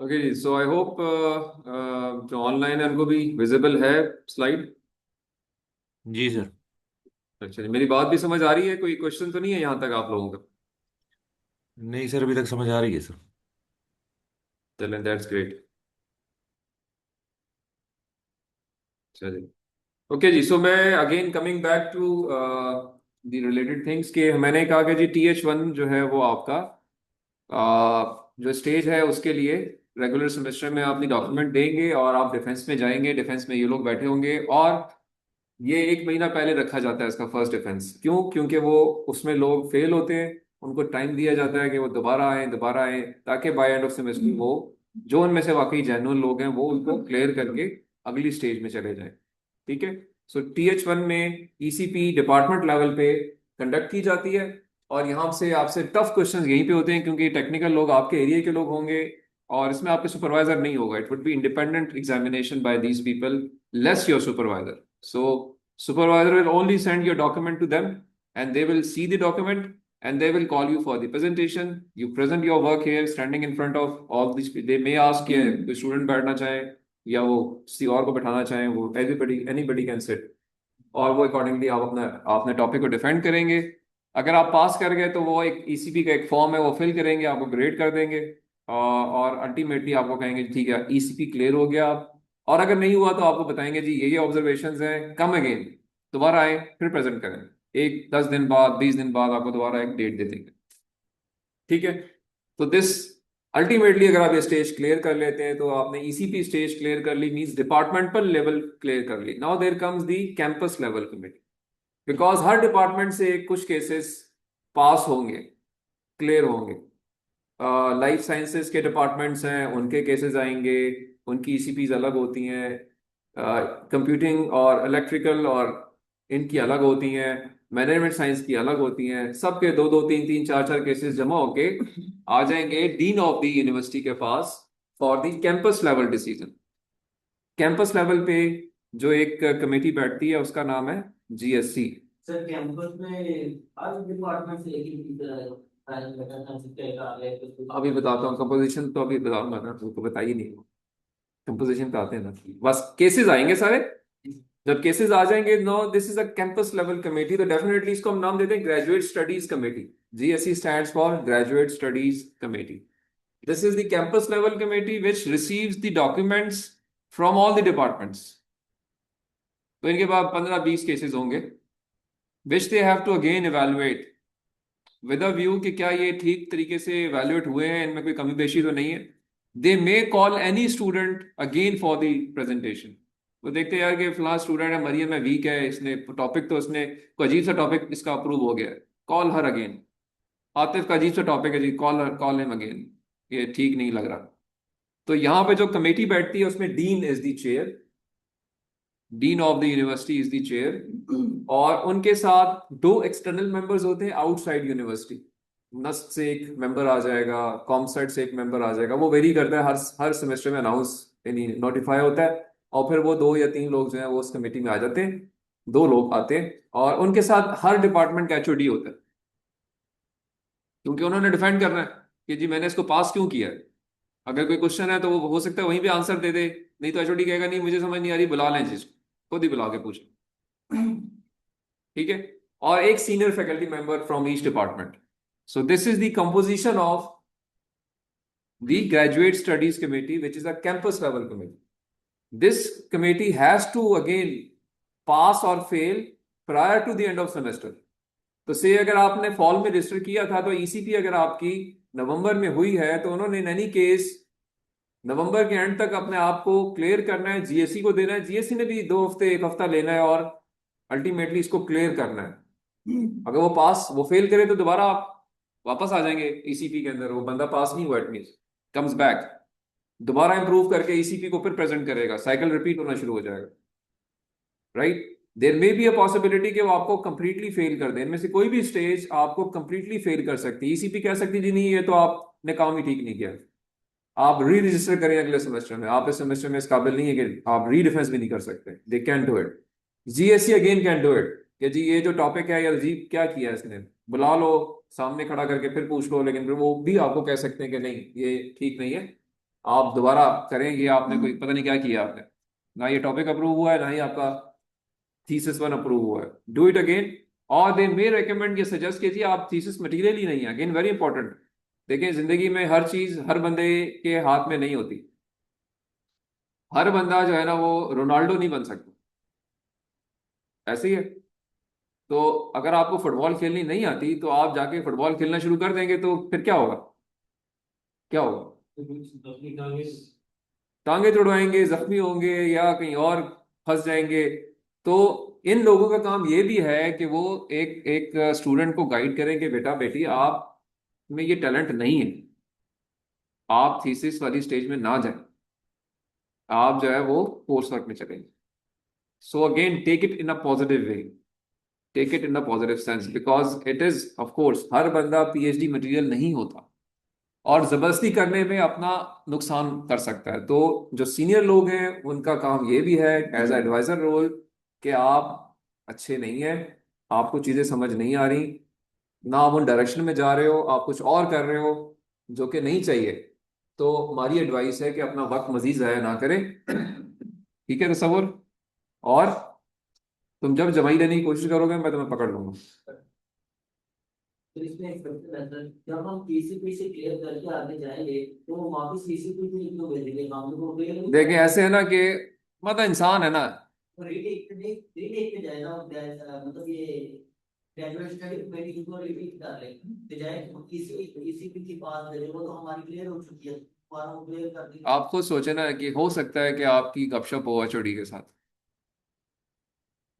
Okay जी, so I hope जो online है उनको भी विजिबल है स्लाइड। जी सर। अच्छा जी, मेरी बात भी समझ आ रही है? कोई क्वेश्चन तो नहीं है यहाँ तक आप लोगों का? नहीं सर, अभी तक समझ आ रही है सर। चलें, दैट्स ग्रेट। चलिए, ओके जी, सो मैं again coming back to the related things के मैंने कहा कि जी TH1 जो है वो आपका जो स्टेज है उसके लिए रेगुलर सेमेस्टर में आप अपनी डॉक्यूमेंट देंगे और आप डिफेंस में जाएंगे। डिफेंस में ये लोग बैठे होंगे और ये 1 महीना पहले रखा जाता है इसका फर्स्ट डिफेंस। क्यों? क्योंकि वो उसमें लोग फेल होते हैं, उनको टाइम दिया जाता है कि वो दोबारा आए ताकि बाय एंड ऑफ सेमेस्टर वो जो उनमें से वाकई जेन्युइन लोग हैं वो उनको क्लियर करके अगली स्टेज में चले जाएं। ठीक है। सो TH1 में ECP डिपार्टमेंट लेवल पे कंडक्ट की जाती है और यहाँ से आपसे टफ क्वेश्चंस यहीं पे होते हैं क्योंकि टेक्निकल लोग आपके एरिया के लोग होंगे और इसमें आपके सुपरवाइजर नहीं होगा। It would be independent examination by these people less your supervisor. So supervisor will only send your document to them and they will see the document and they will call you for the presentation. You present your work here standing in front of all these people. They may ask कि कोई student बैठना चाहे या वो किसी और को बैठाना चाहे, वो anybody can sit और वो अकॉर्डिंगली आप अपना अपने टॉपिक को डिफेंड करेंगे। अगर आप पास कर गए तो वो एक ECP का एक फॉर्म है वो फिल करेंगे, आपको ग्रेड कर देंगे और अल्टीमेटली आपको कहेंगे ठीक है ECP क्लियर हो गया आप। और अगर नहीं हुआ तो आपको बताएंगे जी ये ऑब्जर्वेशंस हैं, कम अगेन, दोबारा आए फिर प्रेजेंट करें। एक 10 दिन बाद 20 दिन बाद आपको दोबारा एक डेट दे देंगे। ठीक है। तो दिस अल्टीमेटली अगर आप ये स्टेज क्लियर कर लेते हैं तो आपने ECP स्टेज क्लियर कर ली, मींस डिपार्टमेंटल लेवल क्लियर कर ली। Now there comes the campus level committee, because हर डिपार्टमेंट से कुछ केसेस पास होंगे, क्लियर होंगे। लाइफ साइंसेस के डिपार्टमेंट्स हैं उनके केसेस आएंगे, उनकी ECPs अलग होती हैं। कंप्यूटिंग और इलेक्ट्रिकल और इनकी अलग होती हैं, मैनेजमेंट साइंस की अलग होती हैं। सबके दो दो तीन तीन चार चार केसेस जमा होके आ जाएंगे डीन ऑफ द यूनिवर्सिटी के पास for the campus level decision. Campus level पे जो एक कमेटी बैठती है उसका नाम है GSC। सर कैंपस में हर डिपार्टमेंट से एक ही टीचर अभी बताता हूँ कंपोजिशन, तो अभी बताऊंगा ना, तुमको बताइए नहीं। कंपोजिशन पे आते हैं ना, बस केसेस आएंगे सारे। जब केसेस आ जाएंगे, no this is a campus level committee, तो डेफिनेटली इसको हम नाम देते हैं graduate studies committee. GSC stands for graduate studies committee. This is the campus level committee which receives the documents from all the departments. तो इनके पास 15-20 cases होंगे which they have to again evaluate with a view कि क्या ये ठीक तरीके से इवेल्युएट हुए हैं, इनमें कोई कमी पेशी तो नहीं है। They may call any student again for the presentation. वो देखते हैं यार कि फलां स्टूडेंट है, मरियम है, वीक है, इसने टॉपिक तो उसने कोई अजीब सा टॉपिक इसका अप्रूव हो गया है, कॉल हर अगेन। आतिफ का अजीब सा टॉपिक है जी, कॉल हिम अगेन, ये ठीक नहीं लग रहा। तो यहाँ पे जो कमेटी बैठती है उसमें dean is the chair, dean of the university is the chair और उनके साथ दो एक्सटर्नल मेंबर्स होते हैं आउटसाइड यूनिवर्सिटी। नस्ट से एक मेंबर आ जाएगा, कॉमसाइड से एक मेंबर आ जाएगा, वो वेरी करता है, हर हर सेमेस्टर में अनाउंस यानी नोटिफाई होता है। और फिर वो 2 या 3 लोग जो हैं वो उस कमेटी में आ जाते हैं, 2 लोग आते हैं और उनके साथ हर डिपार्टमेंट का HOD होता है, क्योंकि उन्होंने डिफेंड करना है कि जी मैंने इसको पास क्यों किया है। अगर कोई क्वेश्चन है तो वो हो सकता है वहीं पे आंसर दे दे, नहीं तो HOD कहेगा नहीं मुझे समझ नहीं आ रही, बुला लें जिसको, खुद ही बुला के पूछे। ठीक है। और एक senior faculty member from each department. So this is the composition of the graduate studies committee which is a campus level committee. This committee has to again pass और fail prior to the end of semester. तो से अगर आपने fall में register किया था तो ECP अगर आपकी नवंबर में हुई है तो उन्होंने इन एनी केस नवंबर के एंड तक अपने आप को क्लियर करना है, जीएससी को देना है, जीएससी ने भी 2 हफ्ते 1 हफ्ता लेना है और अल्टीमेटली इसको क्लियर करना है। अगर वो पास, वो फेल करे तो दोबारा आप वापस आ जाएंगे ईसीपी के अंदर। वो बंदा पास नहीं हुआ इट मींस कम्स बैक, दोबारा इंप्रूव करके ईसीपी को फिर प्रेजेंट करेगा, साइकिल रिपीट होना शुरू हो जाएगा। Right, there may be a possibility कि वो आपको कंप्लीटली फेल कर दे, इनमें से कोई भी स्टेज आपको कंप्लीटली फेल कर सकती है। ईसीपी कह सकती जी नहीं ये तो आपने काम ही ठीक नहीं किया, आप री रजिस्टर करें अगले सेमेस्टर में, आप इस सेमेस्टर में इस काबिल नहीं है कि आप री डिफेंस भी नहीं कर सकते। They can do it. GSC again can do it कि जी ये जो टॉपिक है या जी क्या किया है इसने, बुला लो सामने खड़ा करके फिर पूछ लो, लेकिन फिर वो भी आपको कह सकते हैं कि नहीं ये ठीक नहीं है, आप दोबारा करेंगे, आपने कोई पता नहीं क्या किया आपने, ना ये टॉपिक अप्रूव हुआ है ना ही आपका थीसिस 1 अप्रूव हुआ है, डू इट अगेन। और दे मे रेकमेंड ये सजेस्ट कीजिए आप थीसिस मटेरियल ही नहीं है, अगेन वेरी इंपॉर्टेंट। देखिए जिंदगी में हर चीज हर बंदे के हाथ में नहीं होती, हर बंदा जो है ना वो रोनाल्डो नहीं बन सकता, ऐसे ही है। तो अगर आपको फुटबॉल खेलनी नहीं आती तो आप जाके फुटबॉल खेलना शुरू कर देंगे तो फिर क्या होगा, क्या होगा, टांगे तुड़वाएंगे, जख्मी होंगे या कहीं और फंस जाएंगे। तो इन लोगों का काम ये भी है कि वो एक एक स्टूडेंट को गाइड करें कि बेटा बेटी आप में ये टैलेंट नहीं है, आप थीसिस वाली स्टेज में ना जाएं, आप जो है वो कोर्स वर्क में चलें। So again take it in a positive way, take it in a positive sense, because it is of course हर बंदा पीएचडी मटेरियल नहीं होता और जबरदस्ती करने में अपना नुकसान कर सकता है। तो जो सीनियर लोग हैं उनका काम ये भी है एज एडवाइजर रोल कि आप अच्छे नहीं हैं, आपको चीजें समझ नहीं आ रही, ना आप उन डायरेक्शन में जा रहे हो, आप कुछ और कर रहे हो जो कि नहीं चाहिए, तो हमारी एडवाइस है कि अपना वक्त मजीद ज़ाया ना करें। ठीक है तसव्वुर। और तुम जब जमाई लेने की कोशिश करोगे मैं तुम्हें पकड़ लूंगा। तो इसमें एक्सपेक्टेड रहता है जब हम टीसीपी से क्लियर करके आगे जाएंगे तो वो वापस टीसीपी में क्यों भेजेंगे, हम लोग को क्लियर नहीं देखें करेंगे। ऐसे है ना कि मतलब इंसान है ना, तो रीटेक पे रीटेक पे जाएगा मतलब ये ग्रेजुएट स्टडी कमेटी को रिपीट कर रहे हैं तो जाए इसी टीसीपी की बात करें वो तो हमारी क्लियर हो चुकी है, हमारा वो क्लियर कर दी। आप खुद सोचे ना कि हो सकता है कि आपकी गपशप हो एचओडी के साथ,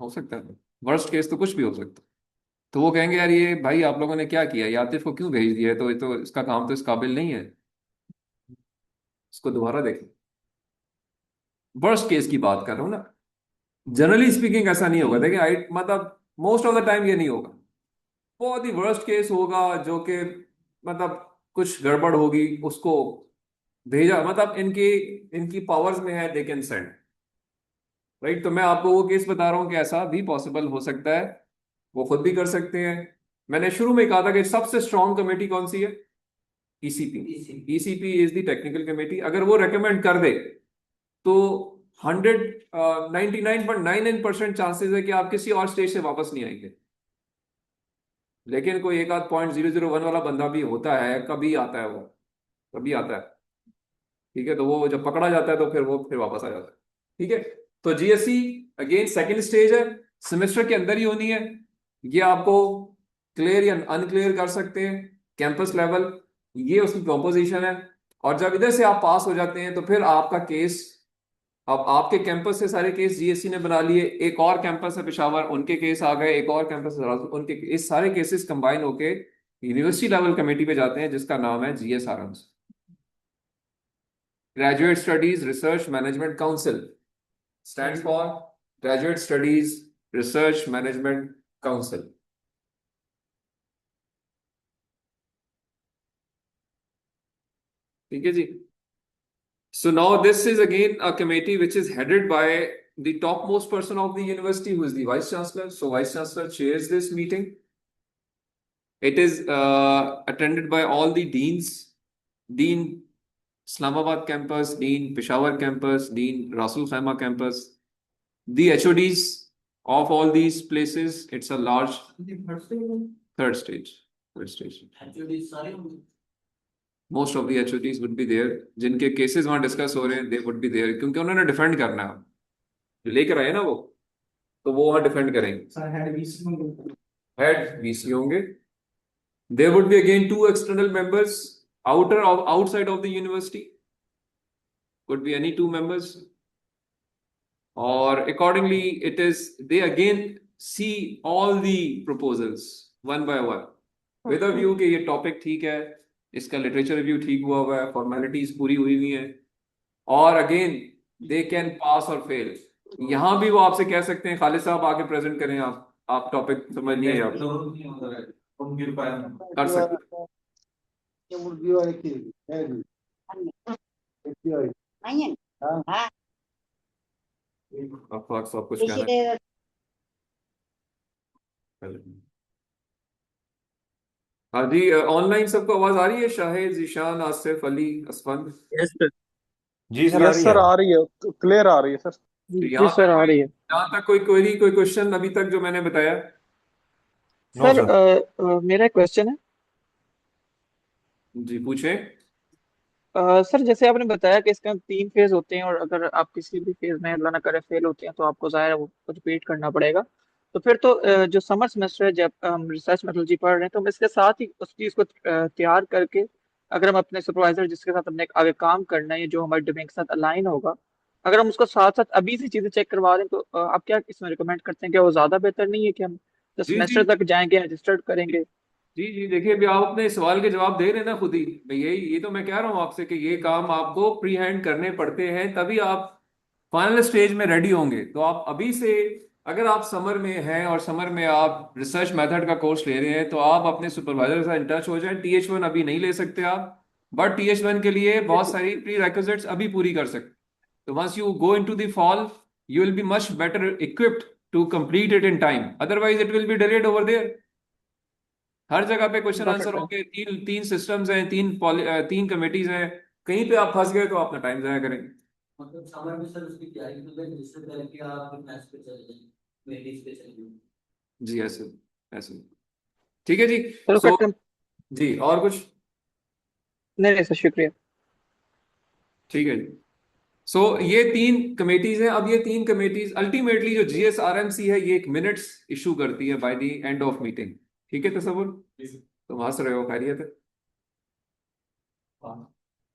हो सकता है, वर्स्ट केस तो कुछ भी हो सकता है। तो वो कहेंगे यार ये भाई आप लोगों ने क्या किया, ये आतिफ को क्यों भेज दिया है, तो ये तो इसका काम तो इस काबिल नहीं है, इसको दोबारा देखें। वर्स्ट केस की बात कर रहा हूँ ना, जनरली स्पीकिंग ऐसा नहीं होगा, देखिए आई मतलब मोस्ट ऑफ द टाइम ये नहीं होगा, बहुत ही वर्स्ट केस होगा जो कि मतलब कुछ गड़बड़ होगी, उसको भेजा मतलब इनकी इनकी पावर्स में है दे कैन सेंड। राइट, तो मैं आपको वो केस बता रहा हूँ कि ऐसा भी पॉसिबल हो सकता है, वो खुद भी कर सकते हैं। मैंने शुरू में कहा था कि सबसे स्ट्रांग कमेटी कौन सी है, ECP. TCP ECP is the technical committee, अगर वो रेकमेंड कर दे तो 99.99% चांसेस है कि आप किसी और स्टेज से वापस नहीं आएंगे। लेकिन कोई एक आध .001 वाला बंदा भी होता है, कभी आता है वो, कभी आता है। ठीक है, तो वो जब पकड़ा जाता है तो फिर वो फिर वापस आ जाता है। ठीक है, तो जीएससी अगेन सेकंड स्टेज है, सेमेस्टर के अंदर ही होनी है, ये आपको क्लियर या अनक्लियर कर सकते हैं कैंपस लेवल, ये उसकी कॉम्पोजिशन है। और जब इधर से आप पास हो जाते हैं तो फिर आपका केस, अब आपके कैंपस से सारे केस जीएससी ने बना लिए, एक और कैंपस है पेशावर उनके केस आ गए, एक और कैंपस है उनके, इस सारे केसेस कंबाइन होके यूनिवर्सिटी लेवल कमेटी पे जाते हैं जिसका नाम है GSRMs, graduate studies research management council, stands for graduate studies research management council. ठीक है जी। So now this is again a committee which is headed by the topmost person of the university, who is the vice chancellor. So vice chancellor chairs this meeting. It is attended by all the deans, Dean Islamabad campus, Dean Peshawar campus, Dean Rasul Khaima campus, the HODs of all these places. It's a large third stage. Third stage. Actually सारे होंगे। Most of the HODs would be there. जिनके cases वहां discuss हो रहे हैं, they would be there, क्योंकि उन्होंने defend करना है, जो लेकर आए ना वो, तो वो वहां डिफेंड करेंगे। हेड वीसी होंगे। There would be again two external members outside of the university. could be any two members, or accordingly it is they again see all the proposals one by one with a view कि ये topic ठीक है, इसका literature review ठीक हुआ है, formalities पूरी हुई हुई है, और अगेन दे कैन पास और फेल। यहाँ भी वो आपसे कह सकते हैं खालिद साहब आके प्रेजेंट करें, आप टॉपिक समझ नहीं है आप कर सकते हैं। आप सब कुछ कहना है? हाँ जी, ऑनलाइन सबको आवाज आ रही है? शाहिद, जीशान, आसिफ, अली, असफंद? Yes sir. जी सर, आ यस रही है। सर, आ रही है, क्लियर आ रही है सर। तो जी यहाँ सर तक आ कोई रही है। यहाँ तक कोई क्वेरी, कोई क्वेश्चन अभी तक जो मैंने बताया? No sir sir. मेरा क्वेश्चन है। जी पूछें। सर जैसे आपने बताया कि इसका 3 फेज होते हैं और अगर आप किसी भी फेज में अल्लाह ना करे फेल होते हैं तो आपको ज़ाहिर है वो रिपीट करना पड़ेगा। तो फिर तो जो समर सेमेस्टर है जब हम रिसर्च मेथोलॉजी पढ़ रहे हैं तो हम इसके साथ ही उस चीज़ को तैयार करके अगर हम अपने सुपरवाइजर जिसके साथ हमने आगे काम करना है या जो हमारे डोमेन के साथ अलाइन होगा, अगर हम उसको साथ साथ अभी से चीज़ें चेक करवा रहे हैं तो आप क्या इसमें रिकमेंड करते हैं? क्या वो ज़्यादा बेहतर नहीं है कि हम जो जी जी सेमेस्टर तक जाएंगे रजिस्टर्ड करेंगे? जी जी, देखिए अभी आप अपने सवाल के जवाब दे रहे हैं ना खुद ही भाई, ये तो मैं कह रहा हूँ आपसे कि ये काम आपको प्री हैंड करने पड़ते हैं, तभी आप फाइनल स्टेज में रेडी होंगे। तो आप अभी से, अगर आप समर में हैं और समर में आप रिसर्च मेथड का कोर्स ले रहे हैं, तो आप अपने सुपरवाइजर के साथ इन टच हो जाएं। TH1 अभी नहीं ले सकते आप, बट TH1 के लिए बहुत सारी प्री रिक्विजिट्स अभी पूरी कर सकते। तो once you go into the fall, you will be much better equipped to complete it in time, otherwise it will be delayed over there. हर जगह पे क्वेश्चन गॉट आंसर इट। होंगे, तीन तीन सिस्टम्स हैं, तीन कमिटीज हैं, कहीं पे आप फंस गए तो अपना टाइम जाया करेंगे। मतलब समर में सर उसकी तैयारी के लिए रजिस्टर करके आप मैथ्स पे चले जाएं, मेडिस पे चले जाएं। जी ऐसे ऐसे। ठीक है जी। सर उसका सो टेम- जी, और कुछ? नहीं नहीं सर, शुक्रिया। ठीक है जी। सो ये तीन कमेटीज हैं। अब ये तीन कमेटीज अल्टीमेटली जो GSRMC है, ये एक मिनट्स इशू करती है by the end of meeting. ठीक है तसव्वुर? तुम हंस रहे हो, खैरियत है?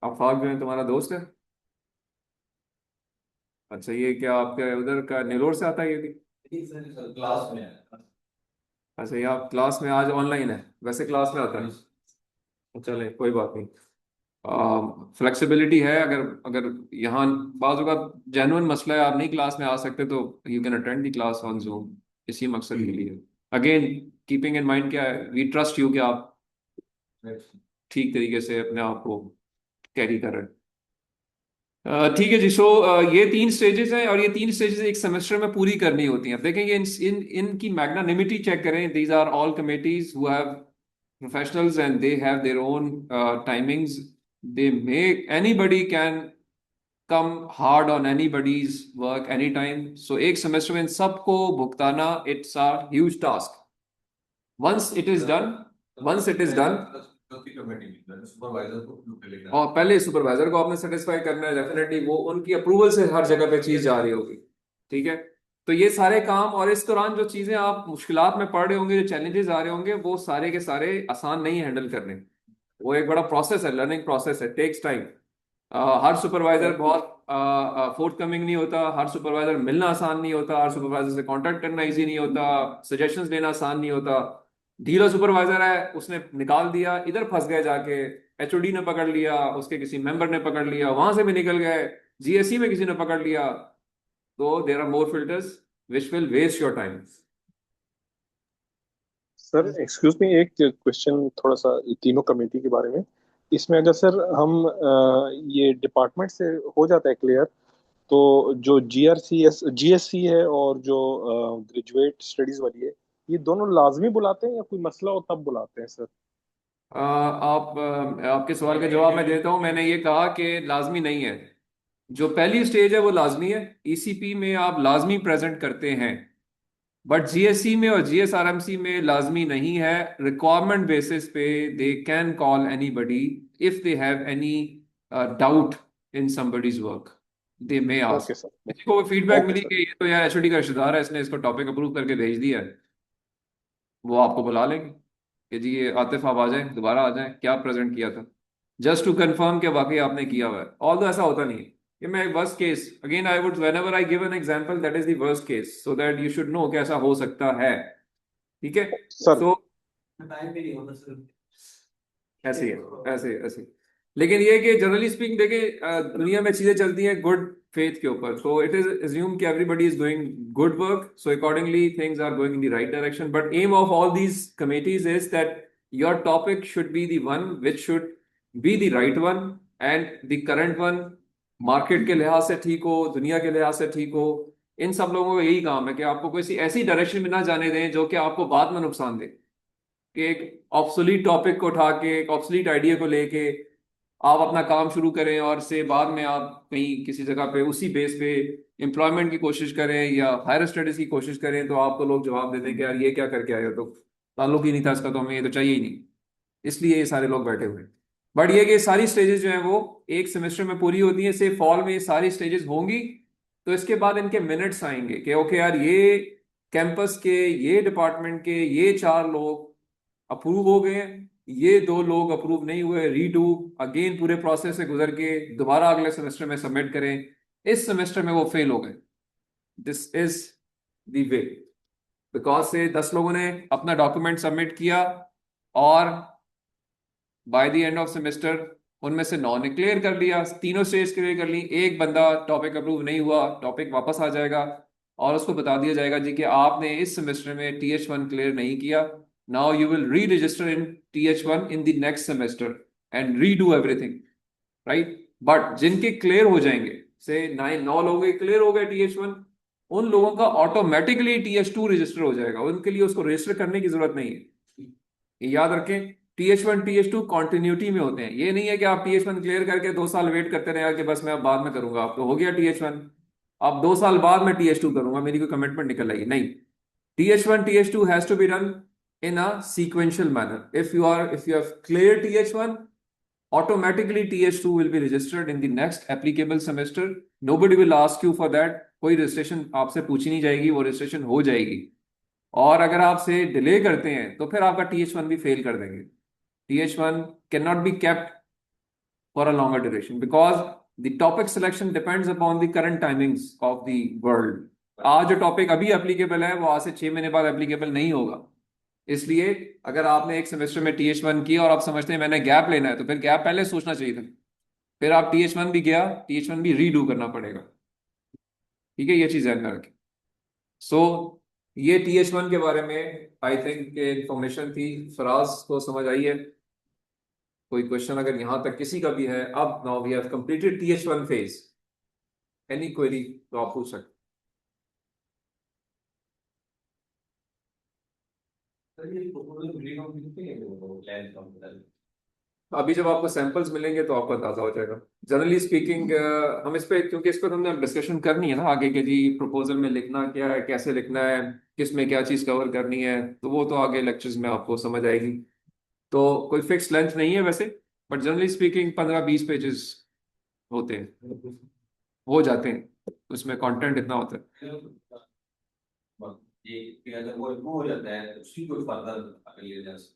आफाक जो है तुम्हारा दोस्त है? अच्छा, ये क्या आपके उधर का नेलोर से आता है ये भी? क्लास में है। अच्छा, ये आप क्लास में आज ऑनलाइन है, वैसे क्लास में आता है? चले कोई बात नहीं। फ्लेक्सिबिलिटी है, अगर अगर यहाँ बाज़ का जेन्युइन मसला है, आप नहीं क्लास में आ सकते, तो you can attend the class on zoom. इसी मकसद के लिए अगेन कीपिंग इन माइंड क्या है, वी ट्रस्ट यू कि आप ठीक तरीके से अपने आप को कैरी कर रहे हैं। ठीक है जी। सो ये तीन स्टेजेस हैं और ये तीन स्टेजेस एक सेमेस्टर में पूरी करनी होती हैं। अब देखेंगे इनकी मैग्नानिमिटी चेक करें। These are all committees who have professionals and they have their own timings. They make anybody can come hard on anybody's work anytime. So एक सेमेस्टर में इन सबको भुगताना, it's a huge task. Once it is done, once it is done, और पहले supervisor को आपने satisfy करना है, definitely वो उनकी अप्रूवल से हर जगह पे चीज जा रही होगी। ठीक है, तो ये सारे काम, और इस दौरान जो चीजें आप मुश्किलात में पड़ रहे होंगे, जो चैलेंजेस आ रहे होंगे, वो सारे के सारे आसान नहीं हैंडल करने। वो एक बड़ा प्रोसेस है, लर्निंग प्रोसेस है, टेक्स टाइम। हर सुपरवाइजर बहुत फोर्थ कमिंग नहीं होता, हर सुपरवाइजर मिलना आसान नहीं होता, हर सुपरवाइजर से कांटेक्ट करना इजी नहीं होता, सजेशंस लेना आसान नहीं होता। ढीला सुपरवाइजर है, उसने निकाल दिया, इधर फंस गए जाके, HOD ने पकड़ लिया, उसके किसी मेंबर ने पकड़ लिया, वहां से भी निकल गए, GSE में किसी ने पकड़ लिया। तो there are more filters which will waste your time. Sir excuse me, एक क्वेश्चन थोड़ा सा ये तीनों कमेटी के बारे में। इसमें अगर सर हम ये डिपार्टमेंट से हो जाता है क्लियर, तो जो GSC है और जो ग्रेजुएट स्टडीज वाली है, ये दोनों लाजमी बुलाते हैं या कोई मसला हो तब बुलाते हैं सर? आपके सवाल का जवाब मैं देता हूं। मैंने ये कहा कि लाजमी नहीं है। जो पहली स्टेज है वो लाजमी है, ECP में आप लाजमी प्रेजेंट करते हैं, बट GSC में और GSRMC में लाजमी नहीं है। रिक्वायरमेंट बेसिस पे they can call anybody if they have any doubt in somebody's work, they may okay ask. Sir. किसी को फीडबैक ओके मिली सर। कि ये तो यार HOD का रिश्तेदार है, इसने इसको टॉपिक अप्रूव करके भेज दिया है, वो आपको बुला लेंगे कि जी ये आतिफ आप आ जाए, दोबारा आ जाए, क्या प्रेजेंट किया था, जस्ट टू कंफर्म कि वाकई आपने किया हुआ है। ऑल ऐसा होता नहीं है। ये मैं worst case, again I would whenever I give an example that is the worst case so that you should know कि ऐसा हो सकता है। ठीक है। सर सो टाइम भी नहीं होता सर। ऐसे ही है, ऐसे ऐसे। लेकिन ये है कि जनरली स्पीकिंग देखें, दुनिया में चीजें चलती हैं गुड फेथ के ऊपर, सो इट इज अज्यूम कि everybody is doing good work, so accordingly things are going in the right direction, but aim of all these committees is that your topic should be the one which should be the right one and the current one, market के लिहाज से ठीक हो, दुनिया के लिहाज से ठीक हो। इन सब लोगों का यही काम है कि आपको कोई ऐसी डायरेक्शन में ना जाने दें जो कि आपको बाद में नुकसान दे, कि एक ऑब्सोलीट टॉपिक को उठा के, एक ऑब्सोलीट आइडिया को लेके आप अपना काम शुरू करें और से बाद में आप कहीं किसी जगह पे उसी बेस पे एम्प्लॉयमेंट की कोशिश करें या हायर स्टडीज की कोशिश करें, तो आपको लोग जवाब दे दें कि यार ये क्या करके आए हो, तो ताल्लुक ही नहीं था इसका, तो हमें ये तो चाहिए ही नहीं। इसलिए ये सारे लोग बैठे हुए हैं। बट ये कि सारी स्टेजेस जो हैं वो एक सेमेस्टर में पूरी होती हैं, से फॉल में ये सारी स्टेजेस होंगी, तो इसके बाद इनके मिनट्स आएंगे कि ओके यार, ये कैंपस के ये डिपार्टमेंट के ये 4 लोग अप्रूव हो गए हैं, ये 2 लोग अप्रूव नहीं हुए, रीडू अगेन पूरे प्रोसेस से गुजर के दोबारा अगले सेमेस्टर में सबमिट करें। इस सेमेस्टर में वो फेल हो गए, this is the way, because से 10 लोगों ने अपना डॉक्यूमेंट सबमिट किया और by the end of semester उनमें से 9 ने क्लियर कर लिया, तीनों स्टेज क्लियर कर ली, एक बंदा टॉपिक अप्रूव नहीं हुआ, टॉपिक वापस आ जाएगा और उसको बता दिया जाएगा जी कि आपने इस सेमेस्टर में TH1 क्लियर नहीं किया, नाउ यू विल री register in TH1 in the next semester and redo everything, right. But जिनके क्लियर हो जाएंगे, से 9 लोगों के क्लियर हो गए TH1, उन लोगों का ऑटोमेटिकली TH2 रजिस्टर हो जाएगा, उनके लिए उसको रजिस्टर करने की जरूरत नहीं है। ये याद रखें, TH1 TH2 कॉन्टिन्यूटी में होते हैं, ये नहीं है कि आप TH1 क्लियर करके 2 साल वेट करते रहे कि बस मैं अब बाद में करूंगा, अब तो हो गया TH1, अब 2 साल बाद में TH2 करूंगा, मेरी कोई कमिटमेंट निकल आएगी, नहीं। TH1 TH2 has to be done in a sequential manner. If you have cleared TH1, automatically TH2 will be registered in the next applicable semester. Nobody will ask you for that. कोई registration आपसे पूछी नहीं जाएगी, वो registration हो जाएगी। और अगर आपसे डिले करते हैं तो फिर आपका TH1 भी फेल कर देंगे। TH1 cannot be kept for a longer duration because the topic selection depends upon the current timings of the world. आज जो टॉपिक अभी एप्लीकेबल है वो आज से 6 महीने बाद एप्लीकेबल नहीं होगा। इसलिए अगर आपने एक सेमेस्टर में TH1 किया और आप समझते हैं मैंने गैप लेना है, तो फिर गैप पहले सोचना चाहिए था, फिर आप TH1 भी गया, TH1 भी रीडू करना पड़ेगा। ठीक है, ये चीज ध्यान में रखें। सो ये TH1 के बारे में आई थिंक इंफॉर्मेशन थी, फराज को समझ आई है। कोई क्वेश्चन अगर यहां तक किसी का भी है, अब now we have completed TH1 phase, any query तो आप पूछ सकते सर ये proposal read out कितने हैं वो plan का मतलब? हैं। अभी जब आपको सैंपल्स मिलेंगे तो आपको अंदाजा हो जाएगा। जनरली स्पीकिंग हम इस पे, क्योंकि इस पर हमने डिस्कशन करनी है ना आगे के जी, प्रपोजल में लिखना क्या है, कैसे लिखना है, किस में क्या चीज कवर करनी है, तो वो तो आगे लेक्चर्स में आपको समझ आएगी। तो कोई फिक्स लेंथ नहीं है वैसे, बट जनरली स्पीकिंग 15-20 पेजेस होते हैं, हो जाते हैं, उसमें कंटेंट इतना होता है। ये कि अगर वो हो जाता है तो उसी को फर्दर आगे ले जा सकते,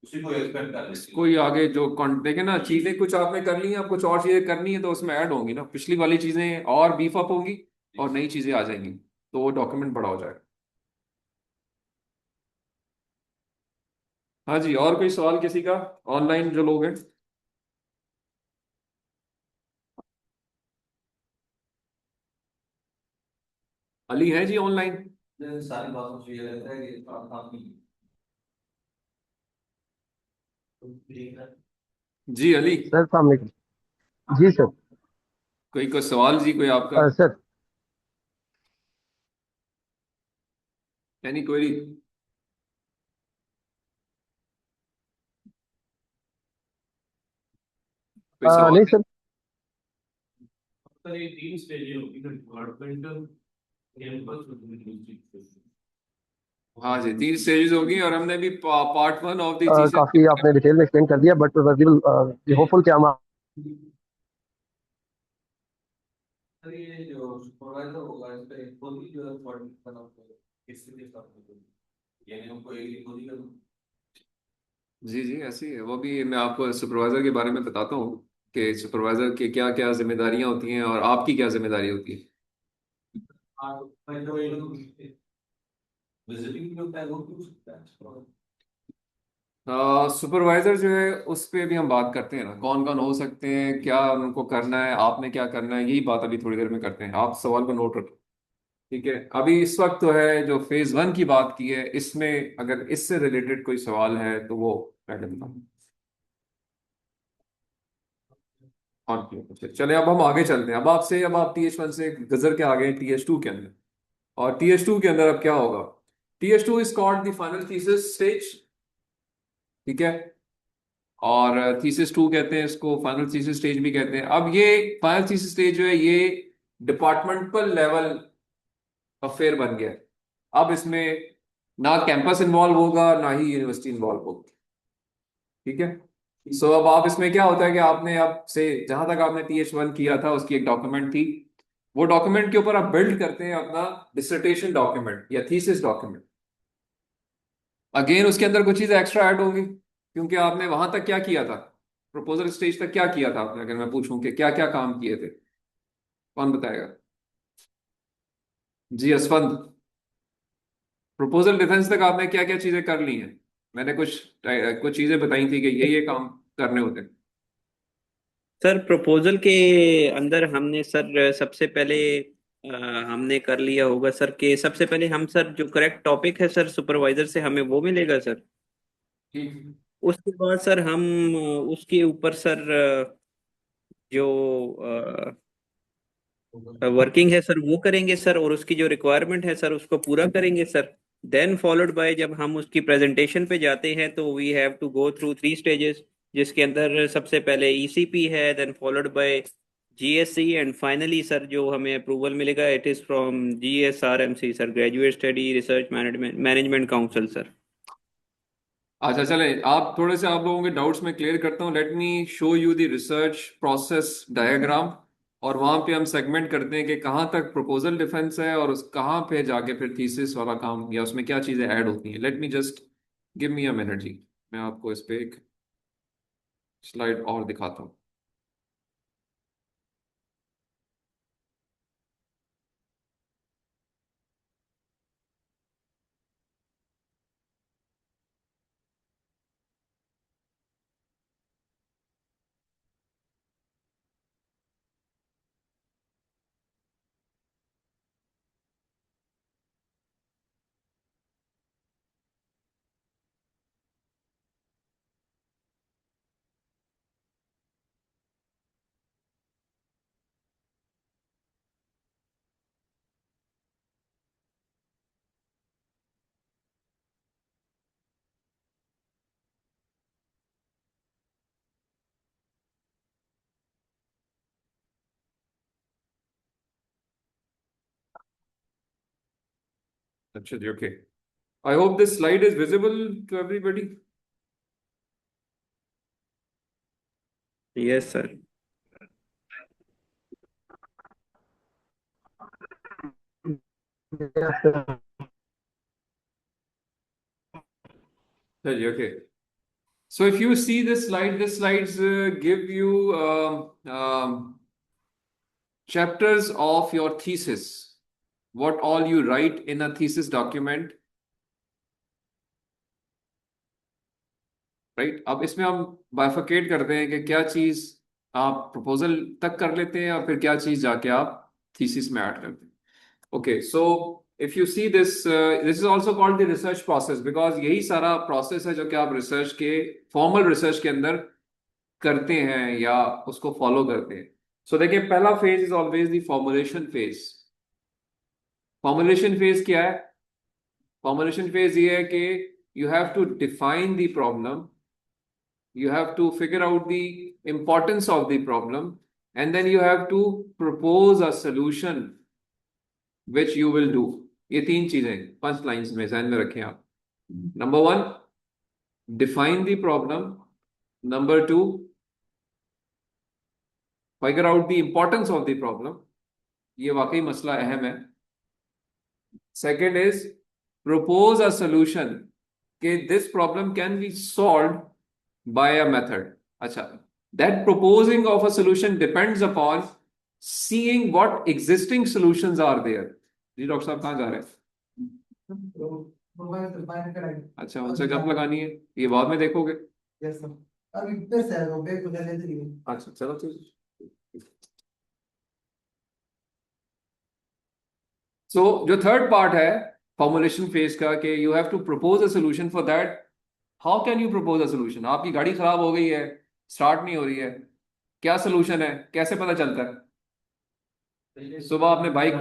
उसी को एक्सपेंड कर लेते हैं। कोई आगे जो देखे ना, चीजें कुछ आपने कर ली हैं, अब कुछ और चीजें करनी है तो उसमें ऐड होंगी ना, पिछली वाली चीजें और बीफ अप होंगी और नई चीजें आ जाएंगी, तो वो डॉक्यूमेंट बड़ा हो जाएगा। हाँ जी, और कोई सवाल किसी का, ऑनलाइन जो लोग हैं? अली है जी ऑनलाइन? सारी बातों से ये रहता है कि आप जी अली, सर अस्सलाम वालेकुम। जी सर। कोई सवाल जी, कोई आपका, सर एनी क्वेरी? कोई सवाल नहीं नहीं? सर। सर ये 3 स्टेज होगी ना, डिपार्टमेंटल, कैंपस, हाँ जी, 3 स्टेजेस होगी और हमने भी पार्ट 1 ऑफ दी चीजें। काफी आपने डिटेल में एक्सप्लेन कर दिया, बट विजिबल होपफुल कि हम सर ये जो सुपरवाइजर होगा इसका एक खुद ही जो है फॉर्मेट बनाओगे किसी के साथ में, यानी हमको एक खुद ही करना। जी जी, ऐसी है वो भी, मैं आपको सुपरवाइजर के बारे में बताता हूँ। कि सुपरवाइजर की क्या क्या जिम्मेदारियां होती हैं और आपकी क्या जिम्मेदारी होती है? विजिटिंग जो होता है वो क्यों सकता है? सुपरवाइजर जो है उस पे भी हम बात करते हैं ना, कौन कौन हो सकते हैं, क्या उनको करना है, आपने क्या करना है, यही बात अभी थोड़ी देर में करते हैं। आप सवाल को नोट रखो। ठीक है, अभी इस वक्त तो है जो फेज वन की बात की है, इसमें अगर इससे रिलेटेड कोई सवाल है तो वो पहले बताओ। और चले, अब हम आगे चलते हैं। अब आप TH1 से गुजर के आ गए TH2 के अंदर। और TH2 के अंदर अब क्या होगा? TH2 is called the final thesis stage. ठीक है, और थीसिस 2 कहते हैं इसको, फाइनल थीसिस स्टेज भी कहते हैं। अब ये फाइनल थीसिस स्टेज जो है ये डिपार्टमेंटल लेवल अफेयर बन गया है। अब इसमें ना कैंपस इन्वॉल्व होगा ना ही यूनिवर्सिटी इन्वॉल्व होगी। ठीक है, सो अब आप इसमें क्या होता है कि आपने अब से जहां तक आपने TH1 किया था उसकी एक डॉक्यूमेंट थी, वो डॉक्यूमेंट के ऊपर आप बिल्ड करते हैं अपना डिसर्टेशन डॉक्यूमेंट या थीसिस डॉक्यूमेंट। अगेन उसके अंदर कुछ चीजें एक्स्ट्रा ऐड होंगी, क्योंकि आपने वहां तक क्या किया था, प्रपोजल स्टेज तक क्या किया था आपने। अगर मैं पूछूं कि क्या क्या काम किए थे, कौन बताएगा? जी असफंद, प्रपोजल डिफेंस तक आपने क्या क्या चीजें कर ली हैं? मैंने कुछ कुछ चीजें बताई थी कि ये काम करने होते हैं। सर प्रपोजल के अंदर हमने सर सबसे पहले हमने कर लिया होगा सर कि सबसे पहले हम सर जो करेक्ट टॉपिक है सर सुपरवाइजर से हमें वो मिलेगा सर। ठीक। उसके बाद सर हम उसके ऊपर सर जो वर्किंग है सर वो करेंगे सर और उसकी जो रिक्वायरमेंट है सर उसको पूरा करेंगे सर। देन फॉलोड बाय जब हम उसकी प्रेजेंटेशन पे जाते हैं तो we have to go through 3 stages, जिसके अंदर सबसे पहले ईसीपी है, then followed by GSC and finally sir जो हमें अप्रूवल मिलेगा it is from GSRMC sir, graduate study research management management council sir. अच्छा चले, आप थोड़े से आप लोगों के डाउट्स में क्लियर करता हूँ। Let me show you the research process diagram. और वहां पे हम सेगमेंट करते हैं कि कहाँ तक प्रपोजल डिफेंस है और उस कहाँ पे जाके फिर थीसिस वाला काम या उसमें क्या चीजें ऐड होती हैं। Let me just give me a minute जी, मैं आपको इस पे एक स्लाइड और दिखाता हूँ। अच्छा जी, okay. I hope this slide is visible to everybody. Yes sir. Yes, अच्छा जी, okay. So if you see this slide, this slides give you chapters of your thesis, what all you write in a thesis document, right? अब इसमें हम bifurcate करते हैं कि क्या चीज आप प्रपोजल तक कर लेते हैं और फिर क्या चीज जाके आप थीसिस में ऐड करते हैं। Okay, so if you see this, this is also called the research process, because यही सारा प्रोसेस है जो कि आप रिसर्च के, फॉर्मल रिसर्च के अंदर करते हैं या उसको फॉलो करते हैं। सो देखिए, पहला phase is always the formulation phase. Formulation phase क्या है? फॉर्मुलेशन फेज ये है कि you have to define the problem, you have to figure out the importance of the problem, and then you have to propose a solution which you will do। ये तीन चीजें 5 lines में ध्यान में रखें आप। Number 1, define the problem. Number 2, figure out the importance of the problem, ये वाकई मसला अहम है। Second is propose a solution कि this problem can be solve by a method. अच्छा, That proposing of a solution depends upon seeing what existing solutions are there. जी doctor साहब कहाँ जा रहे हैं? अच्छा, उनसे गप लगानी है, ये बाद में देखोगे? अच्छा चलो ठीक। सो जो थर्ड पार्ट है फॉर्मुलेशन फेज का कि you have to propose a solution for that. How can you propose a solution? आपकी गाड़ी खराब हो गई है, स्टार्ट नहीं हो रही है, क्या सोल्यूशन है, कैसे पता चलता है? सुबह आपने बाइक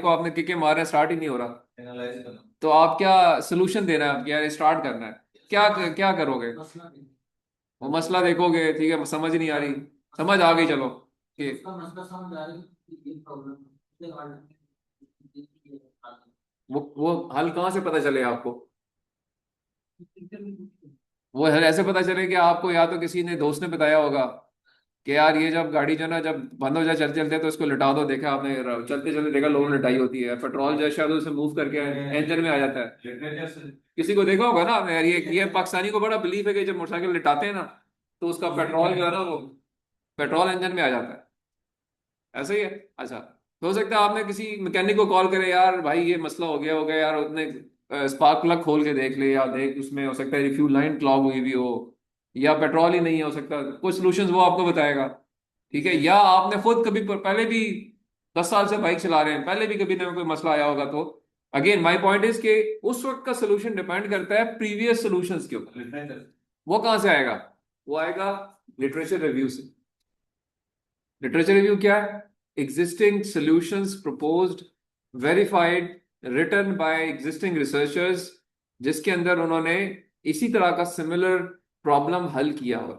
को आपने किके मारे, स्टार्ट ही नहीं हो रहा, एनालाइज करना, तो आप क्या सोल्यूशन देना है? आप यार स्टार्ट करना है, क्या क्या करोगे? वो मसला देखोगे, ठीक है, समझ नहीं आ रही, समझ आ गई, चलो कि वो हल कहाँ से पता चले आपको? वो हल ऐसे पता चले कि आपको या तो किसी ने दोस्त ने बताया होगा कि यार ये जब गाड़ी जो है ना, जब बंद हो जाए चलते चलते तो इसको लिटा दो, देखा आपने चलते चलते देखा लोगों ने लिटाई होती है, पेट्रोल जो है शायद उसे मूव करके इंजन में आ जाता है। किसी को देखा होगा ना आपने, यार ये पाकिस्तानी को बड़ा बिलीफ है कि जब मोटरसाइकिल लिटाते हैं ना तो उसका पेट्रोल जो है ना वो पेट्रोल इंजन में आ जाता है, ऐसे ही है। अच्छा, तो हो सकता है आपने किसी मैकेनिक को कॉल करे, यार भाई ये मसला हो गया यार, उसने स्पार्क प्लग खोल के देख ले, या देख उसमें हो सकता है रिफ्यूल लाइन क्लॉग हुई भी हो, या पेट्रोल ही नहीं है, हो सकता है कुछ सॉल्यूशंस वो आपको बताएगा, ठीक है। या आपने खुद कभी पहले भी 10 साल से बाइक चला रहे हैं, पहले भी कभी ना कोई मसला आया होगा, तो अगेन माय पॉइंट इज कि उस वक्त का सोल्यूशन डिपेंड करता है प्रीवियस सॉल्यूशंस के ऊपर। वो कहां से आएगा? वो आएगा लिटरेचर रिव्यू से। लिटरेचर रिव्यू क्या है? Existing solutions proposed, verified, written by existing researchers, जिसके अंदर उन्होंने इसी तरह का सिमिलर प्रॉब्लम हल किया हो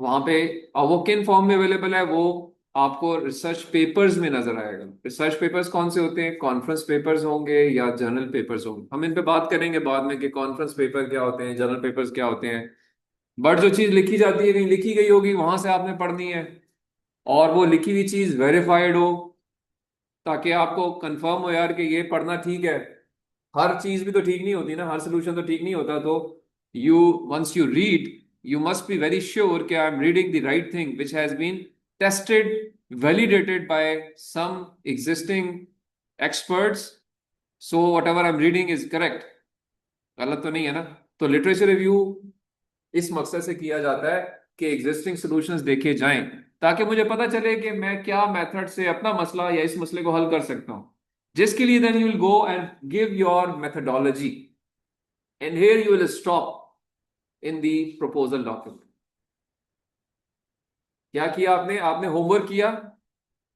वहां पे। और वो किन फॉर्म में अवेलेबल है? वो आपको रिसर्च पेपर्स में नजर आएगा। रिसर्च पेपर्स कौन से होते हैं? कॉन्फ्रेंस पेपर्स होंगे या जर्नल पेपर्स होंगे, हम इन पे बात करेंगे बाद में कि कॉन्फ्रेंस पेपर क्या होते हैं, जर्नल पेपर्स क्या होते हैं। बट जो चीज लिखी जाती है, कहीं लिखी गई होगी, वहां से आपने पढ़नी है, और वो लिखी हुई चीज वेरीफाइड हो, ताकि आपको कंफर्म हो यार कि ये पढ़ना ठीक है। हर चीज भी तो ठीक नहीं होती ना, हर सोल्यूशन तो ठीक नहीं होता, तो you once you read, you must be very sure कि I'm reading the right thing which has been tested, validated by some existing experts, so whatever I'm reading is correct, गलत तो नहीं है ना। तो लिटरेचर रिव्यू इस मकसद से किया जाता है कि एग्जिस्टिंग सॉल्यूशंस देखे जाएं, ताकि मुझे पता चले कि मैं क्या मेथड से अपना मसला या इस मसले को हल कर सकता हूं, जिसके लिए then you will go and give your methodology, and here you will stop in the proposal document. क्या किया आपने? आपने होमवर्क किया,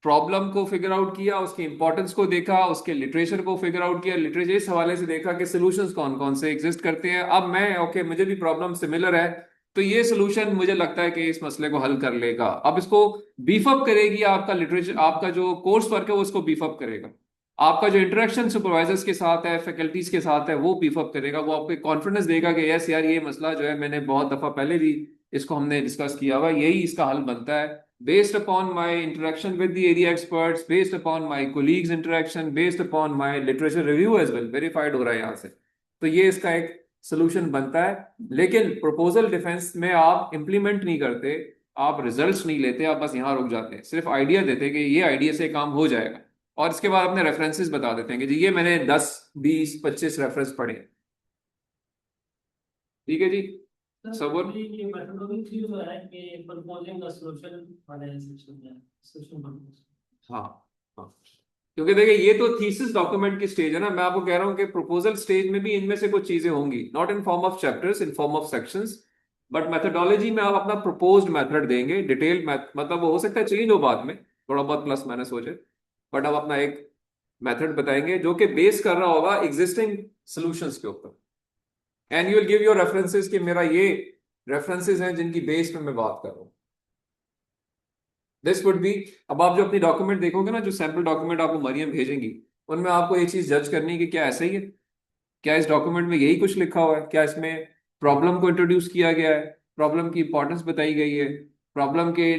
प्रॉब्लम को फिगर आउट किया, उसके इंपॉर्टेंस को देखा, उसके लिटरेचर को फिगर आउट किया, लिटरेचर इस हवाले से देखा कि सॉल्यूशंस कौन कौन से एग्जिस्ट करते हैं। अब मैं ओके, मुझे भी प्रॉब्लम सिमिलर है, तो ये सॉल्यूशन मुझे लगता है कि इस मसले को हल कर लेगा। अब इसको बीफ अप करेगी आपका लिटरेचर, आपका जो कोर्स वर्क है वो उसको बीफ अप करेगा। आपका जो इंटरेक्शन सुपरवाइजर्स के साथ है, फैकल्टीज के साथ है, वो बीफ अप करेगा। वो आपको कॉन्फिडेंस देगा कि यस यार, ये मसला जो है मैंने बहुत दफा पहले भी इसको हमने डिस्कस किया हुआ, यही इसका हल बनता है, based upon my interaction with the area experts, based upon my colleagues interaction, based upon my literature review as well, verified हो रहा है यहाँ से, तो ये इसका एक सोल्यूशन बनता है। लेकिन प्रपोजल डिफेंस में आप इंप्लीमेंट नहीं करते, आप रिजल्ट्स नहीं लेते, आप बस यहाँ रुक जाते हैं, सिर्फ आइडिया देते हैं कि ये आइडिया से काम हो जाएगा, और इसके बाद अपने रेफरेंसेस बता देते हैं कि जी ये मैंने 10 20 25 रेफरेंस पढ़े। ठीक है जी, सबूर। ये मेथोडोलॉजी जो है कि प्रपोजिंग अ सॉल्यूशन वाले सेक्शन में सॉल्यूशन प्रपोज। हाँ हाँ, क्योंकि देखिए ये तो थीसिस डॉक्यूमेंट की स्टेज है ना, मैं आपको कह रहा हूं कि प्रपोजल स्टेज में भी इनमें से कुछ चीजें होंगी, not in form of chapters, in form of sections, but methodology में आप अपना प्रपोज्ड मेथड देंगे, डिटेल मतलब वो हो सकता है चेंज हो बाद में, थोड़ा बहुत प्लस माइनस हो जाए, बट आप अपना एक मेथड बताएंगे जो कि बेस कर रहा होगा एग्जिस्टिंग सॉल्यूशंस के ऊपर, and you will give your references कि मेरा ये रेफरेंसेस हैं जिनकी बेस पे मैं बात कर रहा हूँ। दिस वुड बी, अब आप जो अपनी डॉक्यूमेंट देखोगे ना, जो सैंपल डॉक्यूमेंट आपको मरियम भेजेंगी, उनमें आपको ये चीज जज करनी है कि क्या ऐसा ही है, क्या इस डॉक्यूमेंट में यही कुछ लिखा हुआ है, क्या इसमें प्रॉब्लम को इंट्रोड्यूस किया गया है, प्रॉब्लम की इंपॉर्टेंस बताई गई है, प्रॉब्लम के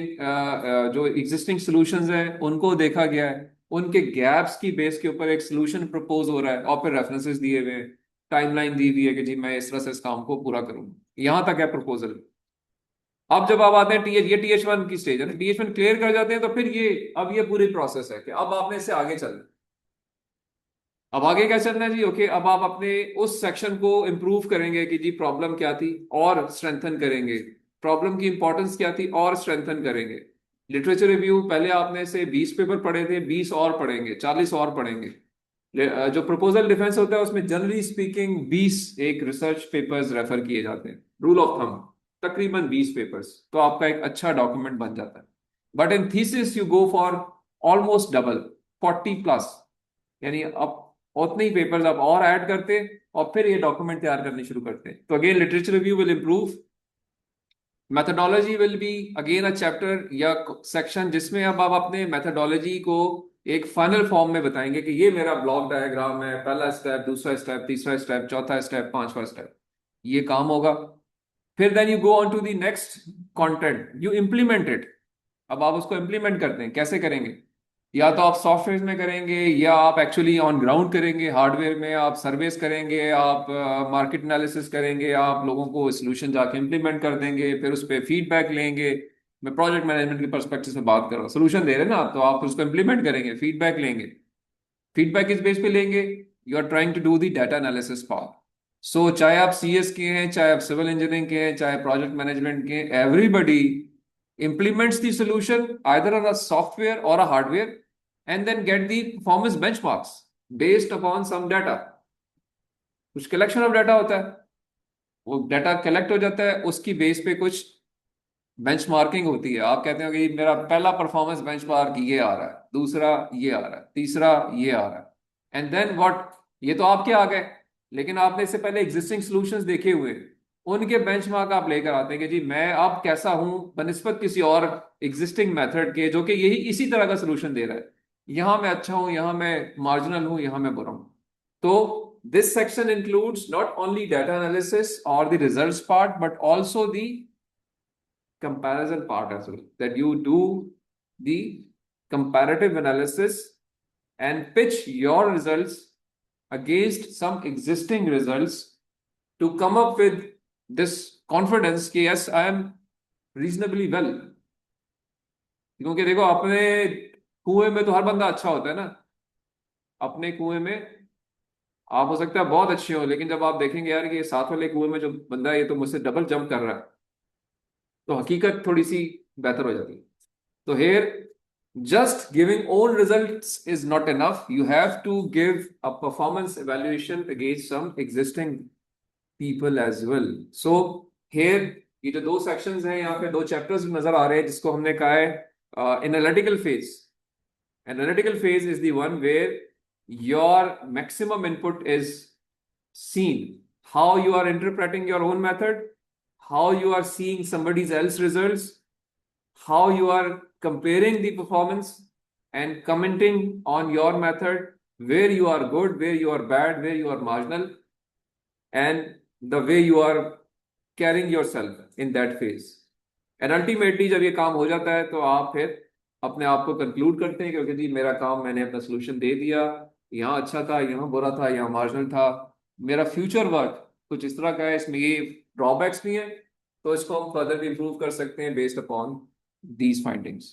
जो एग्जिस्टिंग सॉल्यूशंस हैं उनको देखा गया है, उनके गैप्स की बेस के ऊपर एक सॉल्यूशन प्रपोज हो रहा है, और फिर रेफरेंसेस दिए हुए हैं, टाइमलाइन दी हुई है कि जी मैं इस तरह से इस काम को पूरा करूंगा। यहां तक है प्रपोजल। अब जब आप आते हैं टीएच, ये TH1 की स्टेज है ना, TH1 क्लियर कर जाते हैं तो फिर ये, अब ये पूरी प्रोसेस है कि अब आपने इससे आगे चलना है। अब आगे क्या चलना है जी? ओके, अब आप अपने उस सेक्शन को इम्प्रूव करेंगे कि जी प्रॉब्लम क्या थी और स्ट्रेंथन करेंगे, प्रॉब्लम की इंपॉर्टेंस क्या थी और स्ट्रेंथन करेंगे। लिटरेचर रिव्यू पहले आपने से 20 पेपर पढ़े थे, 20 और पढ़ेंगे, 40 और पढ़ेंगे। जो प्रपोजल डिफेंस होता है उसमें जनरली स्पीकिंग 20 एक रिसर्च पेपर्स रेफर किए जाते हैं, रूल ऑफ थंब तकरीबन 20 पेपर्स, तो आपका एक अच्छा डॉक्यूमेंट बन जाता है। But in thesis you go for almost double, 40+, यानी अब उतने ही पेपर्स आप और ऐड करते और फिर ये डॉक्यूमेंट तैयार करने शुरू करते हैं। तो again literature review will improve, methodology will be again a chapter या सेक्शन जिसमें अब आप अपने मैथडोलॉजी को एक फाइनल फॉर्म में बताएंगे कि ये मेरा ब्लॉक डायग्राम है, पहला स्टेप, दूसरा स्टेप, तीसरा स्टेप, चौथा स्टेप, पांचवा स्टेप, ये काम होगा। फिर then you go on to the next content, you implement it. अब आप उसको इम्प्लीमेंट करते हैं, कैसे करेंगे? या तो आप सॉफ्टवेयर में करेंगे या आप एक्चुअली ऑन ग्राउंड करेंगे, हार्डवेयर में आप सर्वेस करेंगे, आप मार्केट एनालिसिस करेंगे, आप लोगों को सोल्यूशन जाके इम्प्लीमेंट कर देंगे, फिर उस पर फीडबैक लेंगे। मैं प्रोजेक्ट मैनेजमेंट के पर्सपेक्टिव से बात कर रहा हूँ, सोल्यूशन दे रहे हैं ना आप, तो आप उसको इम्प्लीमेंट करेंगे, फीडबैक लेंगे, फीडबैक किस बेस पे लेंगे? You are trying to do the data analysis part. So चाहे आप CS के हैं, चाहे आप सिविल इंजीनियरिंग के हैं, चाहे प्रोजेक्ट मैनेजमेंट के हैं, everybody implements the solution either on a software or a hardware and then get the performance benchmarks based upon some data। कुछ कलेक्शन ऑफ डाटा होता है, वो डाटा कलेक्ट हो जाता है, उसकी बेस पे कुछ बेंचमार्किंग होती है। आप कहते हो कि मेरा पहला परफॉर्मेंस बेंचमार्क ये आ रहा है, दूसरा ये आ रहा है, तीसरा ये आ रहा है, एंड देन व्हाट, ये तो आपके आ गए, लेकिन आपने इससे पहले एग्जिस्टिंग सॉल्यूशंस देखे हुए हैं, उनके बेंचमार्क आप लेकर आते हैं कि जी मैं अब कैसा हूं बनिस्बत किसी और एग्जिस्टिंग मेथड के जो कि यही इसी तरह का सोल्यूशन दे रहा है, यहां मैं अच्छा हूं, यहां मैं मार्जिनल हूं, यहां मैं बुरा हूं। तो this section includes not only data analysis और the results part but also the comparison part as well, that you do the comparative analysis and pitch your results against some existing results to come up with this confidence कि yes I am reasonably well। क्योंकि देखो अपने कुएं में तो हर बंदा अच्छा होता है ना, अपने कुएं में आप हो सकता है बहुत अच्छे हो, लेकिन जब आप देखेंगे यार कि ये साथ वाले कुएं में जो बंदा है ये तो मुझसे डबल जंप कर रहा है, तो हकीकत थोड़ी सी बेहतर हो जाती है। तो here just giving own results is not enough, you have to give a performance evaluation against some existing people as well। so here ये जो दो sections हैं, यहाँ पे दो chapters नजर आ रहे हैं जिसको हमने कहा है analytical phase। Analytical phase is the one where your maximum input is seen, how you are interpreting your own method, how you are seeing somebody else's results, how you are comparing the performance and commenting on your method, where you are good, where you are bad, where you are marginal, and the way you are carrying yourself in that phase। And ultimately जब ये काम हो जाता है तो आप फिर अपने आप को कंक्लूड करते हैं क्योंकि जी मेरा काम, मैंने अपना सोल्यूशन दे दिया, यहाँ अच्छा था, यहाँ बुरा था, यहाँ मार्जिनल था, मेरा फ्यूचर वर्क कुछ इस तरह का है, इसमें ये ड्रॉबैक्स भी हैं, तो इसको हम फर्दर इंप्रूव कर सकते हैं based upon these findings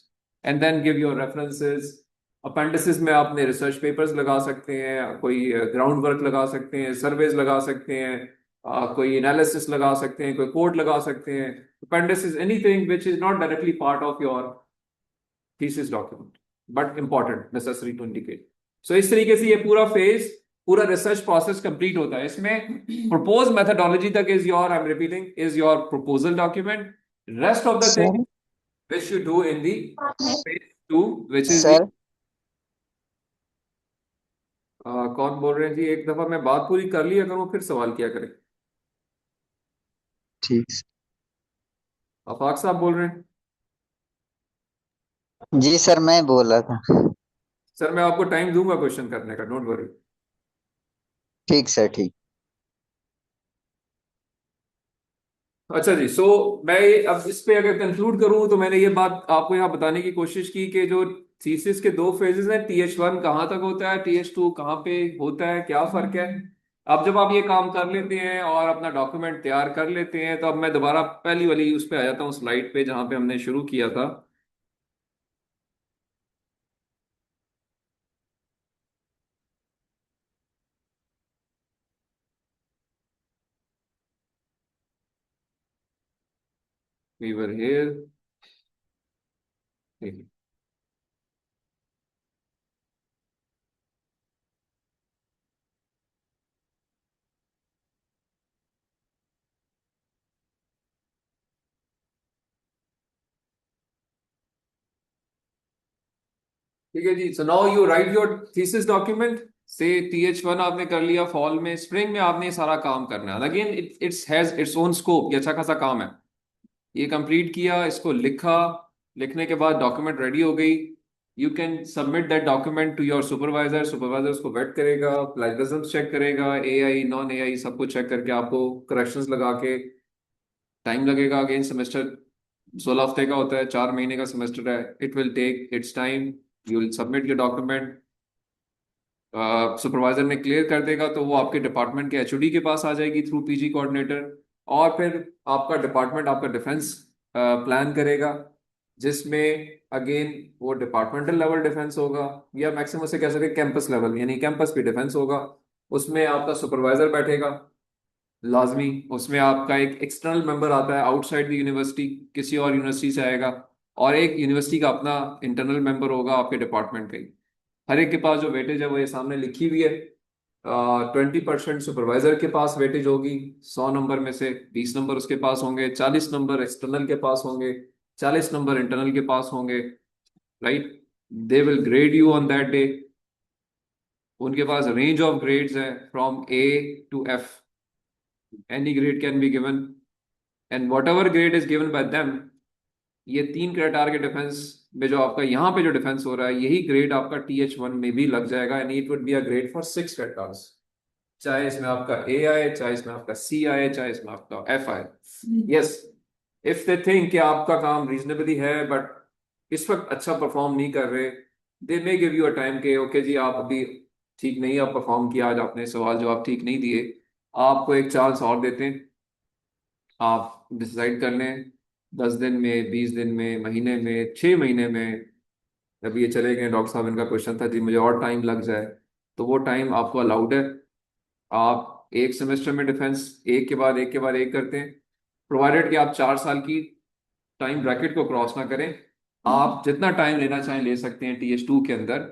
and then give your references। Appendices में आपने रिसर्च पेपर्स लगा सकते हैं, कोई ग्राउंड वर्क लगा सकते हैं, सर्वेज लगा सकते हैं, कोई एनालिसिस लगा सकते हैं, कोई कोड लगा सकते हैं। Appendices anything which is not directly part of your thesis document but important, necessary to indicate. So इस तरीके से ये पूरा फेज, पूरा रिसर्च प्रोसेस कंप्लीट होता है। इसमें प्रपोज मेथोडोलॉजी तक is your, I am repeating, is your proposal document. Rest of the thing which you do in the phase 2 which is the sir कौन बोल रहे हैं जी? एक दफा मैं बात पूरी कर लिया करूं फिर सवाल किया करें। ठीक आफाक साहब बोल रहे हैं? जी सर मैं बोल रहा था। सर मैं आपको टाइम दूंगा क्वेश्चन करने का, डोंट वरी। ठीक सर ठीक। अच्छा जी, सो मैं अब इस पे अगर कंक्लूड करूं तो मैंने ये बात आपको यहाँ बताने की कोशिश की कि जो थीसिस के दो फेजेस हैं, TH1 कहाँ तक होता है, TH2 कहाँ पे होता है, क्या फर्क है। अब जब आप ये काम कर लेते हैं और अपना डॉक्यूमेंट तैयार कर लेते हैं, तो अब मैं दोबारा पहली वाली उस पे आ जाता हूँ, स्लाइड पे जहाँ पे हमने शुरू किया था। We were here. ठीक है जी। So now you write your thesis document. से TH1 आपने कर लिया फॉल में, स्प्रिंग में आपने ये सारा काम करना है। Again it's has its own scope, ये अच्छा खासा काम है। ये कंप्लीट किया, इसको लिखा, लिखने के बाद डॉक्यूमेंट रेडी हो गई। You can submit that document to your supervisor. Supervisor उसको वेट करेगा, प्लेजरिज्म चेक करेगा, AI नॉन AI सब कुछ चेक करके आपको करेक्शंस लगा के टाइम लगेगा। अगेन सेमेस्टर 16 हफ्ते का होता है, 4 महीने का सेमेस्टर है। It will take its time. You will submit your document, supervisor ने क्लियर कर देगा तो वो आपके डिपार्टमेंट के HOD के पास आ जाएगी थ्रू PG कोऑर्डिनेटर। और फिर आपका डिपार्टमेंट आपका डिफेंस प्लान करेगा, जिसमें अगेन वो डिपार्टमेंटल लेवल डिफेंस होगा, या मैक्सिमम से कह सकते कैंपस लेवल, यानी कैंपस पे डिफेंस होगा। उसमें आपका सुपरवाइजर बैठेगा लाजमी। उसमें आपका एक एक्सटर्नल मेंबर आता है आउटसाइड द यूनिवर्सिटी, किसी और यूनिवर्सिटी से आएगा। और एक यूनिवर्सिटी का अपना इंटरनल मेंबर होगा आपके डिपार्टमेंट का ही। हर एक के पास जो वेटेज है वो ये सामने लिखी हुई है। 20% सुपरवाइजर के पास वेटेज होगी। 100 नंबर में से 20 नंबर उसके पास होंगे, 40 नंबर एक्सटर्नल के पास होंगे, 40 नंबर इंटरनल के पास होंगे। Right. They will grade you on that day. उनके पास रेंज ऑफ ग्रेड्स है from A to F। Any grade can be given, and what ever grade is given by them, ये 3 क्रेटार के defence में जो आपका यहाँ पे जो डिफेंस हो रहा है, यही ग्रेड आपका TH1 में भी लग जाएगा। And it would be a grade for 6 क्रेटार्स। चाहे इसमें आपका A आए, चाहे इसमें आपका C आए, चाहे इसमें आपका F आए। यस, इफ दे थिंक कि आपका काम रीजनेबली है बट इस वक्त अच्छा परफॉर्म नहीं कर रहे, they may give you a time के ओके जी आप अभी ठीक नहीं आप परफॉर्म किया, आज आपने सवाल जवाब ठीक नहीं दिए, आपको एक चांस और देते हैं। आप डिसाइड कर लें 10 दिन में, 20 दिन में, महीने में, 6 महीने में। अभी ये चले गए डॉक्टर साहब, इनका क्वेश्चन था जी मुझे और टाइम लग जाए, तो वो टाइम आपको अलाउड है। आप एक सेमेस्टर में डिफेंस एक के बाद एक के बाद एक करते हैं, प्रोवाइडेड कि आप 4 साल की टाइम ब्रैकेट को क्रॉस ना करें। आप जितना टाइम लेना चाहें ले सकते हैं TH2 के अंदर।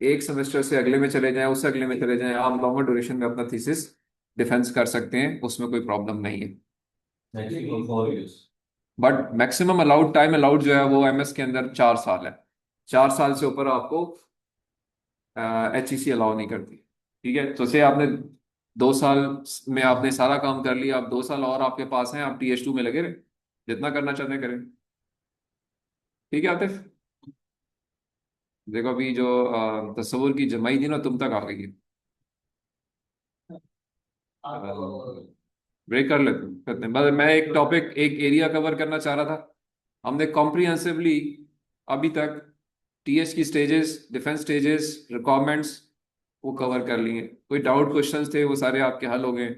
एक सेमेस्टर से अगले में चले जाएं, उससे अगले में चले जाएं, आप लॉन्गर ड्यूरेशन में अपना थीसिस डिफेंस कर सकते हैं, उसमें कोई प्रॉब्लम नहीं है। Maximum 4 years। But maximum allowed time allowed जो है वो MS के अंदर 4 साल है। 4 साल से ऊपर आपको HEC अलाउ नहीं करती। ठीक है, तो से आपने 2 साल में आपने सारा काम कर लिया, अब 2 साल और आपके पास हैं, आप TH2 में लगे रहे, जितना करना चाहते हैं करें। ठीक है आतिफ, देखो अभी जो तस्वुर की जमाई थी ना तुम तक आ गई है। ब्रेक कर लेते हैं, करते हैं। मैं एक टॉपिक एक एरिया कवर करना चाह रहा था। हमने कॉम्प्रिहेंसिवली अभी तक TH की स्टेजेस, डिफेंस स्टेजेस, रिक्वायरमेंट्स वो कवर कर लिए। कोई डाउट क्वेश्चंस थे वो सारे आपके हल हो गए।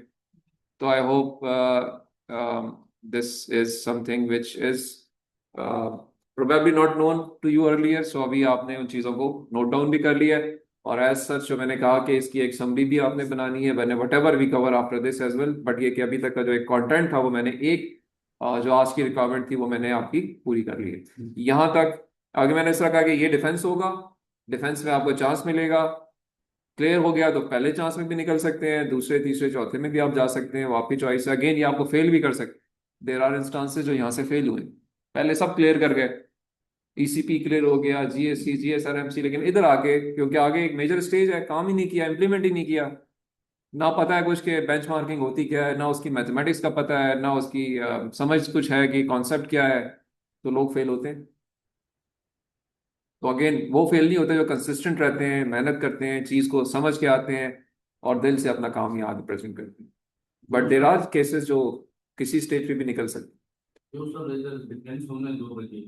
तो I hope this is something which is probably not known to you earlier. So अभी आपने उन चीज़ों को नोट डाउन भी कर लिया है। और एज सच जो मैंने कहा कि इसकी एक समरी भी आपने बनानी है, मैंने whatever we cover after this as well. But ये कि अभी तक का जो एक कंटेंट था वो मैंने एक जो आज की रिक्वायरमेंट थी वो मैंने आपकी पूरी कर ली है यहाँ तक। आगे मैंने इस तरह कहा कि ये डिफेंस होगा, डिफेंस में आपको चांस मिलेगा। क्लियर हो गया तो पहले चांस में भी निकल सकते हैं, दूसरे तीसरे चौथे में भी आप जा सकते हैं, वो आपकी चॉइस है। अगेन ये आपको फेल भी कर सकते, देर आर इंस्टांसेस जो यहाँ से फेल हुए, पहले सब क्लियर कर गए, ECP क्लियर हो गया, GSC GSRMC, लेकिन इधर आके क्योंकि आगे एक मेजर स्टेज है, काम ही नहीं किया, इंप्लीमेंट ही नहीं किया, ना पता है कुछ के बेंचमार्किंग होती क्या है, ना उसकी मैथमेटिक्स का पता है, ना उसकी समझ कुछ है कि कॉन्सेप्ट क्या है, तो लोग फेल होते हैं। तो अगेन वो फेल नहीं होते जो कंसिस्टेंट रहते हैं, मेहनत करते हैं, चीज को समझ के आते हैं और दिल से अपना काम यहाँ आगे प्रेजेंट करते हैं। बट देर आर केसेस जो किसी स्टेज पे भी निकल सकते हैं। जो सब रिजल्ट डिफरेंस होने 2 बजे